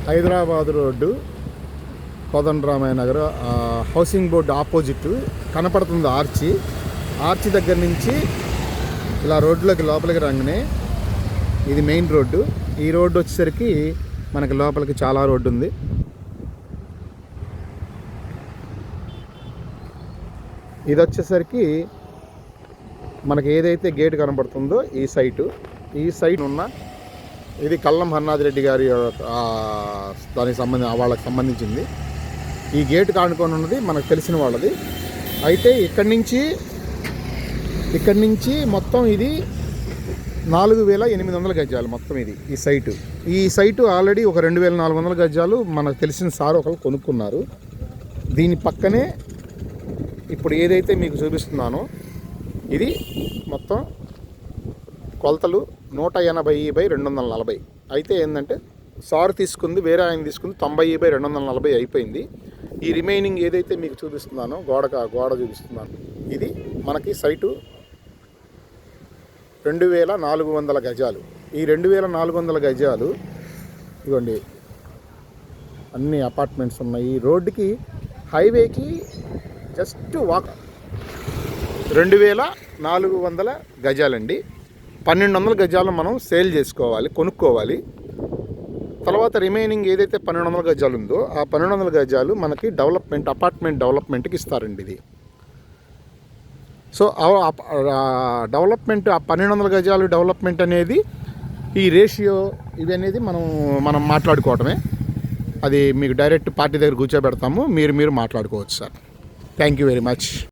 Hyderabad road Kodandaramayya Nagar housing board opposite కనపడుతుంది arch దగ్గర నుంచి ఇలా రోడ్లోకి లోపలికి రాగానే ఇది మెయిన్ రోడ్డు. ఈ రోడ్డు వచ్చేసరికి మనకి లోపలికి చాలా రోడ్డు ఉంది. ఇది వచ్చేసరికి మనకి ఏదైతే గేట్ కనబడుతుందో ఈ సైట్ ఉన్న ఇది కల్లం హర్నాథ్ రెడ్డి గారి దానికి వాళ్ళకి సంబంధించింది. ఈ గేట్ కానుకొని ఉన్నది మనకు తెలిసిన వాళ్ళది. అయితే ఇక్కడి నుంచి మొత్తం ఇది 4,800 గజాలు మొత్తం ఇది ఈ సైటు ఆల్రెడీ ఒక 2,400 గజాలు మనకు తెలిసిన సార్ ఒకరు కొనుక్కున్నారు. దీని పక్కనే ఇప్పుడు ఏదైతే మీకు చూపిస్తున్నానో ఇది మొత్తం కొలతలు 180/240. అయితే ఏంటంటే సార్ తీసుకుంది వేరే ఆయన తీసుకుంది 90/240 అయిపోయింది. ఈ రిమైనింగ్ ఏదైతే మీకు చూపిస్తున్నానో గోడ చూపిస్తున్నాను ఇది మనకి సైటు 2,400 గజాలు. ఈ 2,400 గజాలు ఇదిగోండి అన్ని అపార్ట్మెంట్స్ ఉన్నాయి. రోడ్డుకి హైవేకి జస్ట్ వాక్ 2,400 గజాలండి. 1,200 గజాలు మనం సేల్ చేసుకోవాలి, కొనుక్కోవాలి. తర్వాత రిమైనింగ్ ఏదైతే 1,200 గజాలు ఉందో ఆ 1,200 గజాలు మనకి అపార్ట్మెంట్ డెవలప్మెంట్కి ఇస్తారండి ఇది. సో డెవలప్మెంట్ 1,200 గజాలు డెవలప్మెంట్ అనేది ఈ రేషియో ఇవి అనేది మనం మాట్లాడుకోవటమే. అది మీకు డైరెక్ట్ పార్టీ దగ్గర కూర్చోబెడతాము, మీరు మాట్లాడుకోవచ్చు sir. Thank you very much.